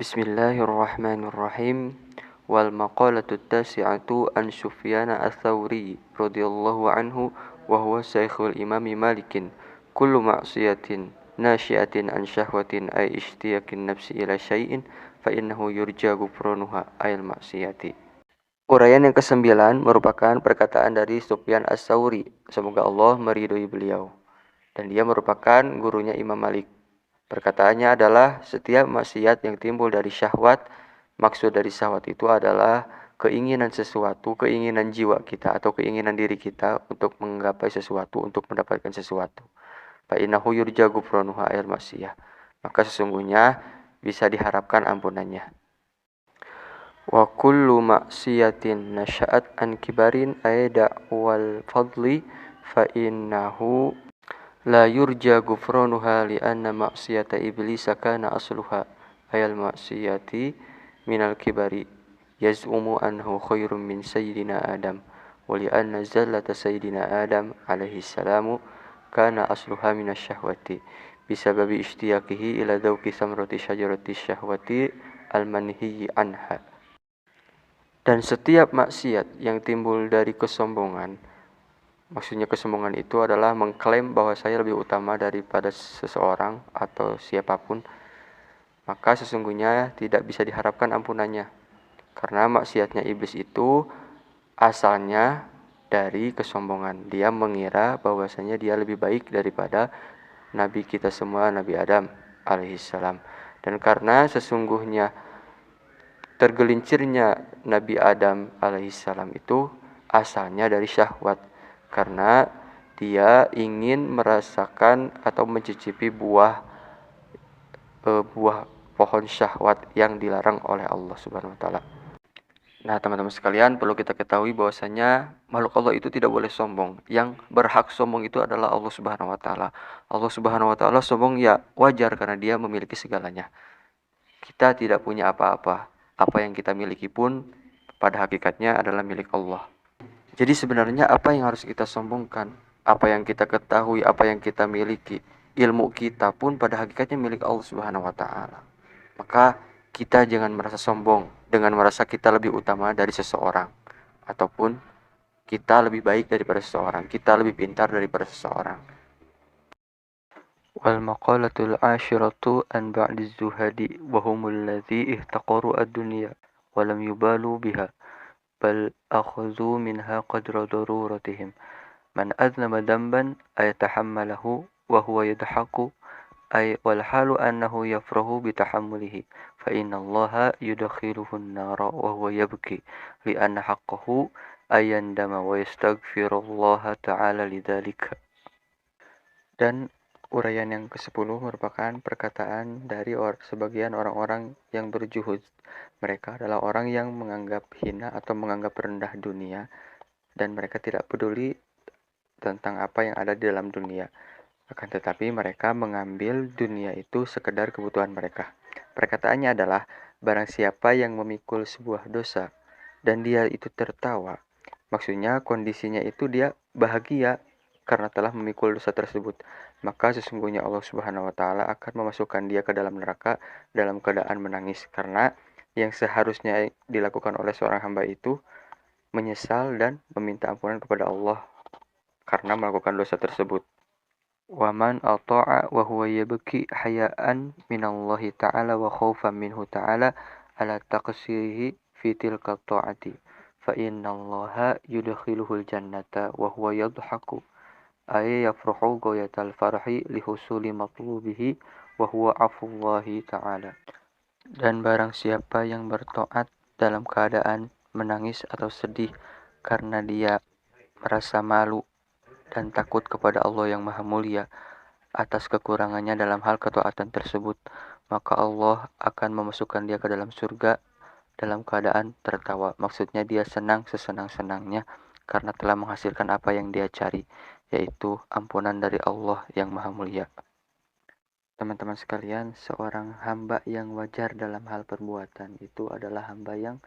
Bismillahirrahmanirrahim. Wal maqalatu tasi'atu an Sufyan ats-Tsauri radhiyallahu anhu wa huwa syekhul imami Malikin. Kullu ma'siyatin nasyi'atin an syahwatin ay ishtiyaqin nafsi ila syai'in fa innahu yurja ghufranuha ayal maksiyati. Uraian yang kesembilan merupakan perkataan dari Sufyan ats-Tsauri, semoga Allah meridhoi beliau, dan dia merupakan gurunya Imam Malik. Perkataannya adalah setiap maksiat yang timbul dari syahwat, maksud dari syahwat itu adalah keinginan sesuatu, keinginan jiwa kita atau keinginan diri kita untuk menggapai sesuatu, untuk mendapatkan sesuatu. Fa innahu yurja ghufranuha ayal maksiyah. Maka sesungguhnya bisa diharapkan ampunannya. Wa kullu maksiatin nasya'at an kibarin ayda wal fadli fa innahu la yurja ghufranuha li anna maksiyata iblis kana asluha ayal maksiyati minal kibari yaz'umu anhu khairum min sayyidina Adam wa li anna zallata sayyidina Adam alaihi salamu kana asluha minasyahwati bisababi ishtiyaqihi ila dhawqi samrati syajarati syahwati al-manhiyyi anha. Dan setiap maksiat yang timbul dari kesombongan, maksudnya kesombongan itu adalah mengklaim bahwa saya lebih utama daripada seseorang atau siapapun, maka sesungguhnya tidak bisa diharapkan ampunannya. Karena maksiatnya iblis itu asalnya dari kesombongan. Dia mengira bahwasanya dia lebih baik daripada Nabi kita semua, Nabi Adam alaihissalam. Dan karena sesungguhnya tergelincirnya Nabi Adam alaihissalam itu asalnya dari syahwat, karena dia ingin merasakan atau mencicipi buah pohon syahwat yang dilarang oleh Allah Subhanahu wa taala. Nah, teman-teman sekalian, perlu kita ketahui bahwasanya makhluk Allah itu tidak boleh sombong. Yang berhak sombong itu adalah Allah Subhanahu wa taala. Allah Subhanahu wa taala sombong ya wajar karena dia memiliki segalanya. Kita tidak punya apa-apa. Apa yang kita miliki pun pada hakikatnya adalah milik Allah. Jadi sebenarnya apa yang harus kita sombongkan? Apa yang kita ketahui, apa yang kita miliki, ilmu kita pun pada hakikatnya milik Allah Subhanahu wa taala. Maka kita jangan merasa sombong dengan merasa kita lebih utama dari seseorang ataupun kita lebih baik daripada seseorang, kita lebih pintar daripada seseorang. Wal maqalatul ashiratu an ba'diz zuhadi wa humul ladzi ihtaqaru ad-dunya wa lam yubalu biha bal akhadhu minha qadra daruratihim man aznama damban ayatahammalahu wa huwa yadhaku ay wal halu annahu yafrahu bitahammulihi fa inna allaha yudkhiluhu an-nara wa huwa yabki li anna haqqahu ayandama wa yastaghfirullaha ta'ala lidzalika. Dan uraian yang ke-10 merupakan perkataan dari sebagian orang-orang yang berjuhud. Mereka adalah orang yang menganggap hina atau menganggap rendah dunia, dan mereka tidak peduli tentang apa yang ada di dalam dunia. Akan tetapi mereka mengambil dunia itu sekedar kebutuhan mereka. Perkataannya adalah, barang siapa yang memikul sebuah dosa dan dia itu tertawa, maksudnya kondisinya itu dia bahagia karena telah memikul dosa tersebut, maka sesungguhnya Allah Subhanahu wa taala akan memasukkan dia ke dalam neraka dalam keadaan menangis, karena yang seharusnya dilakukan oleh seorang hamba itu menyesal dan meminta ampunan kepada Allah karena melakukan dosa tersebut. Waman ata'a wa huwa yabki hayaan minallahi ta'ala wa khaufan minhu ta'ala ala taqsirihi fi tilka ta'ati fa innallaha yudkhiluhul jannata wa huwa yadhaku ay yafrahu ghayatal farhi li husuli matlubihi wa huwa afullahi ta'ala. Dan barang siapa yang bertaat dalam keadaan menangis atau sedih karena dia merasa malu dan takut kepada Allah yang Maha Mulia atas kekurangannya dalam hal ketaatan tersebut, maka Allah akan memasukkan dia ke dalam surga dalam keadaan tertawa. Maksudnya dia senang sesenang-senangnya karena telah menghasilkan apa yang dia cari, yaitu ampunan dari Allah yang Maha Mulia. Teman-teman sekalian, seorang hamba yang wajar dalam hal perbuatan itu adalah hamba yang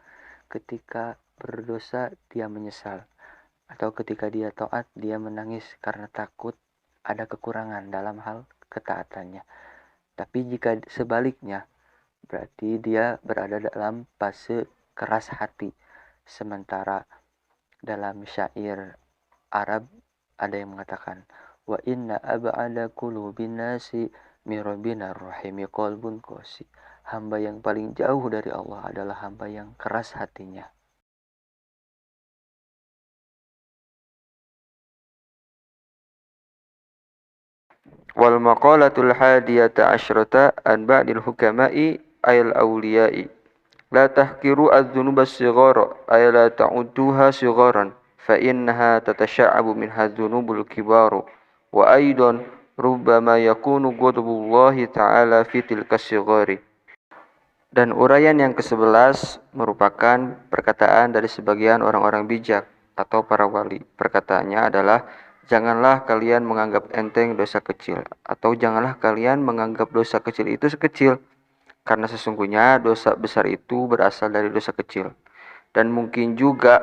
ketika berdosa dia menyesal, atau ketika dia taat dia menangis karena takut ada kekurangan dalam hal ketaatannya. Tapi jika sebaliknya, Berarti dia berada dalam fase keras hati. Sementara dalam syair Arab ada yang mengatakan, wa inna ab'ada qulubin nasi min rabbina rahimi qalbun qasi. Hamba yang paling jauh dari Allah adalah hamba yang keras hatinya. Wal maqalatul hadiyata asyrata an ba'dil hukama'i ayil awliya'i. La tahkiru adz-dzunuba as-sighara ay la ta'udduha sigharan fa innaha tatasha'abu minha adz-dzunubul kibaru wa aidan rubbama yakunu ghadabullahi ta'ala fi tilka as-sighari. Dan uraian yang ke-11 merupakan perkataan dari sebagian orang-orang bijak atau para wali. Perkataannya adalah, janganlah kalian menganggap enteng dosa kecil, atau janganlah kalian menganggap dosa kecil itu sekecil, karena sesungguhnya dosa besar itu berasal dari dosa kecil. Dan mungkin juga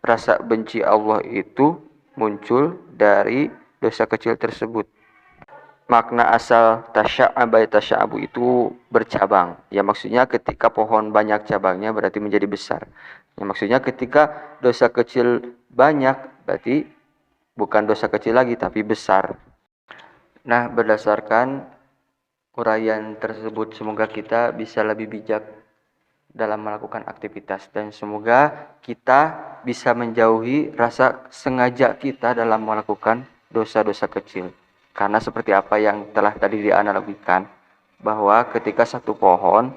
rasa benci Allah itu muncul dari dosa kecil tersebut. Makna asal tasya'abu itu bercabang. Ya maksudnya ketika pohon banyak cabangnya berarti menjadi besar. Ya maksudnya ketika dosa kecil banyak berarti bukan dosa kecil lagi tapi besar. Nah, berdasarkan uraian tersebut semoga kita bisa lebih bijak dalam melakukan aktivitas dan semoga kita bisa menjauhi rasa sengaja kita dalam melakukan dosa-dosa kecil. Karena seperti apa yang telah tadi dianalogikan, bahwa ketika satu pohon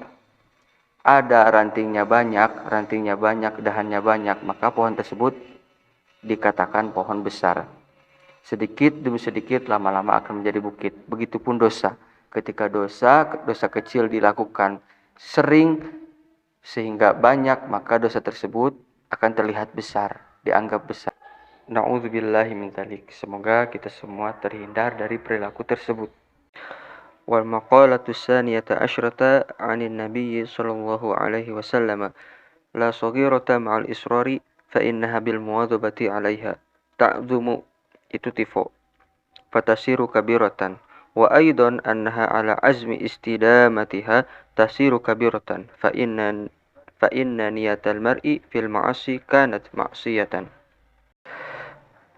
ada rantingnya banyak, dahannya banyak, maka pohon tersebut dikatakan pohon besar. Sedikit demi sedikit lama-lama akan menjadi bukit. Begitupun dosa. Ketika dosa kecil dilakukan sering sehingga banyak, maka dosa tersebut akan terlihat besar, dianggap besar. Na'udzubillahi min dzalik. Semoga kita semua terhindar dari perilaku tersebut. Wal maqalatu tsaniyata asyrata 'anil nabiy sallallahu alaihi wasallam la saghirata ma'al israri fa innaha bil muwadzabati 'alaiha ta'dzumu itu tifo fatasiru kabiratan wa aidan annaha 'ala azmi istidamatiha tasiru kabiratan fa inna niyatal mar'i fil ma'asi kanat ma'siyatan.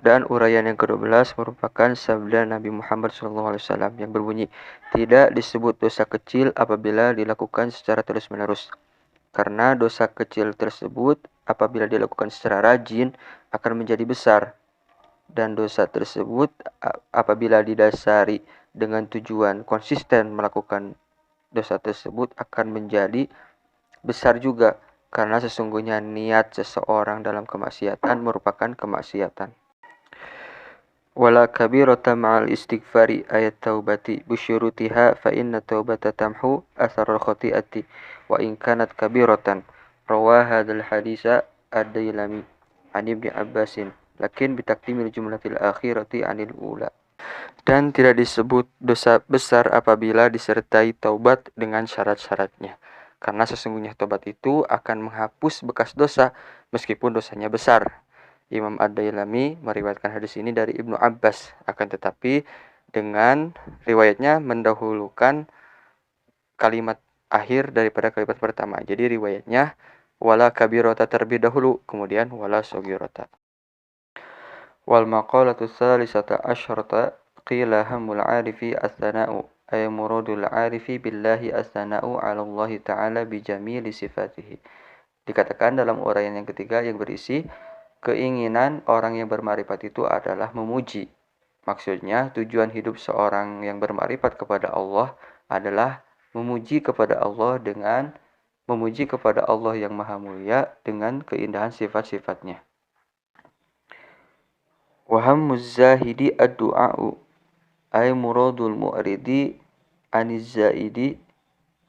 Dan uraian yang ke-12 merupakan sabda Nabi Muhammad SAW yang berbunyi, tidak disebut dosa kecil apabila dilakukan secara terus-menerus. Karena dosa kecil tersebut apabila dilakukan secara rajin akan menjadi besar. Dan dosa tersebut apabila didasari dengan tujuan konsisten melakukan dosa tersebut akan menjadi besar juga. Karena sesungguhnya niat seseorang dalam kemaksiatan merupakan kemaksiatan. Wala kabirata ma'al istighfari ayat taubati bisyurutiha fa inna taubata tamhu atharal khati'ati wa in kanat kabiratan. Rawah hadzal hadisa ad-Dailami an Ibnu Abbasin lakin bitakdimil jumlatil akhirati anil ula. Dan tidak disebut dosa besar apabila disertai taubat dengan syarat-syaratnya. Karena sesungguhnya taubat itu akan menghapus bekas dosa meskipun dosanya besar. Imam Ad-Dailami meriwayatkan hadis ini dari Ibnu Abbas, akan tetapi dengan riwayatnya mendahulukan kalimat akhir daripada kalimat pertama. Jadi riwayatnya wala kabirota terlebih dahulu, kemudian wala sogirota. Wal maqalatu tsalisata asyrata qila hamul arifi as-sana'u ay muradul arifi billahi as-sana'u 'ala Allah ta'ala bi jamili sifatihi. Dikatakan dalam uraian yang ketiga yang berisi keinginan orang yang bermarifat itu adalah memuji. Maksudnya tujuan hidup seorang yang bermarifat kepada Allah adalah memuji kepada Allah yang maha mulia dengan keindahan sifat-sifatnya. Wa hammuz zahidi ad-du'a'u ay muradul mu'ridi aniz zaidi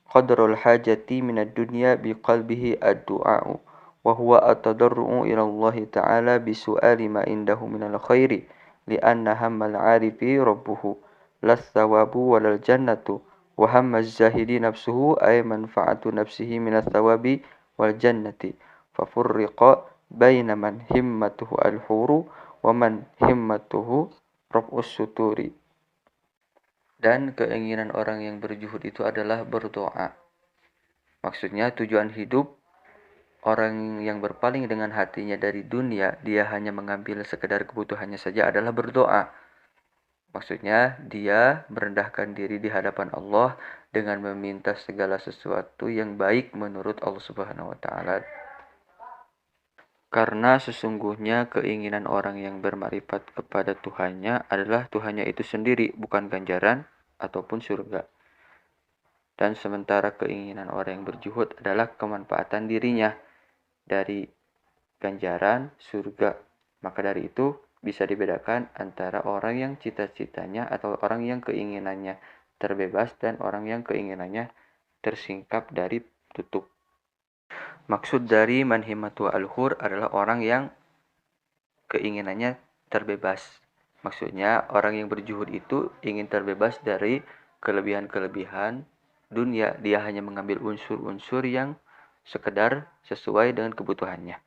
qadraul hajati minad dunya biqalbihi ad-du'a'u wa huwa at-tadarru'u ila Allah ta'ala bisu'ali ma indahu minal khairi li'anna hammal 'arifi rabbuhu las thawabu walal jannatu wa hammaz zahidi nafsuhu ay manfa'atu nafsihi minat thawabi wal jannati fa furriqa baina man himmatuhu al-huru wa man himmatuhu raf'us suturi. Dan keinginan orang yang berjuhud itu adalah berdoa. Maksudnya tujuan hidup orang yang berpaling dengan hatinya dari dunia, dia hanya mengambil sekedar kebutuhannya saja adalah berdoa. Maksudnya dia merendahkan diri di hadapan Allah dengan meminta segala sesuatu yang baik menurut Allah Subhanahu wa taala. Karena sesungguhnya keinginan orang yang bermakrifat kepada Tuhannya adalah Tuhannya itu sendiri, bukan ganjaran ataupun surga. Dan sementara keinginan orang yang berjuhud adalah kemanfaatan dirinya dari ganjaran surga. Maka dari itu bisa dibedakan antara orang yang cita-citanya atau orang yang keinginannya terbebas dan orang yang keinginannya tersingkap dari tutup. Maksud dari manhimatu al-hur adalah orang yang keinginannya terbebas. Maksudnya orang yang berjuhud itu ingin terbebas dari kelebihan-kelebihan dunia. Dia hanya mengambil unsur-unsur yang sekedar sesuai dengan kebutuhannya.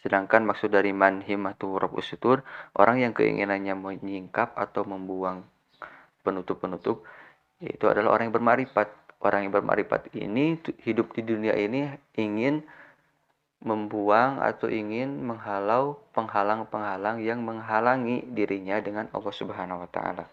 Sedangkan maksud dari manhimatu rabbus sutur, orang yang keinginannya menyingkap atau membuang penutup-penutup, itu adalah orang yang bermarifat. Orang yang bermarifat ini hidup di dunia ini ingin membuang atau ingin menghalau penghalang-penghalang yang menghalangi dirinya dengan Allah Subhanahu wa taala.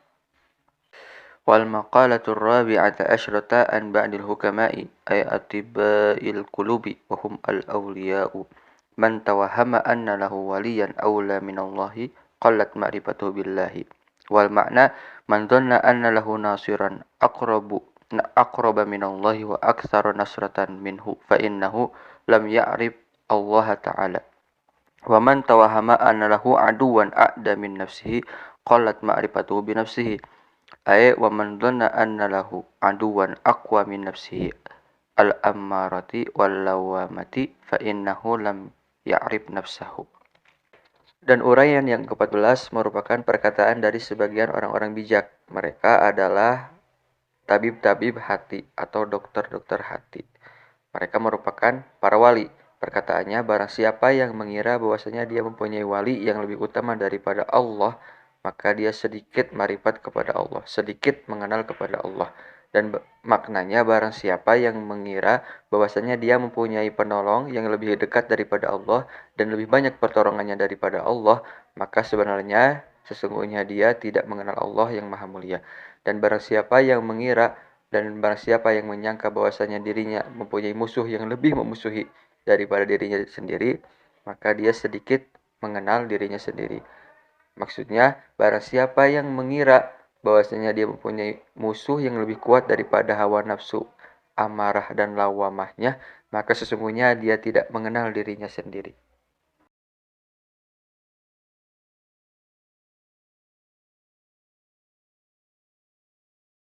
Wal maqalatur rabi'ata asyrata an ba'dil hukama'i ay atiba'il qulubi wa hum al awliya'u man tawahhama anna lahu waliyan awla min Allahi qallat ma'rifatuhu billahi wal ma'na man dhanna anna lahu nasiran aqraba min Allahi wa aktsara nasratan minhu fa innahu lam ya'rif Allah Ta'ala. Wa man tawahama anna lahu aduwan a'da min nafsihi qallat ma'rifatuhu bi nafsihi. Ay wa man dhanna anna lahu aduwan aqwa min nafsihi al-ammarati wal lawamati fa innahu lam ya'rif nafsahu. Dan uraian yang ke-14 merupakan perkataan dari sebagian orang-orang bijak. Mereka adalah tabib-tabib hati atau dokter-dokter hati. Mereka merupakan para wali. Perkataannya, barang siapa yang mengira bahwasanya dia mempunyai wali yang lebih utama daripada Allah, maka dia sedikit marifat kepada Allah, sedikit mengenal kepada Allah. Dan maknanya, barang siapa yang mengira bahwasanya dia mempunyai penolong yang lebih dekat daripada Allah dan lebih banyak pertolongannya daripada Allah, maka sebenarnya sesungguhnya dia tidak mengenal Allah yang maha mulia. Dan barang siapa yang mengira dan barang siapa yang menyangka bahwasanya dirinya mempunyai musuh yang lebih memusuhi daripada dirinya sendiri, maka dia sedikit mengenal dirinya sendiri. Maksudnya, barang siapa yang mengira bahwasanya dia mempunyai musuh yang lebih kuat daripada hawa nafsu, amarah dan lawamahnya, maka sesungguhnya dia tidak mengenal dirinya sendiri.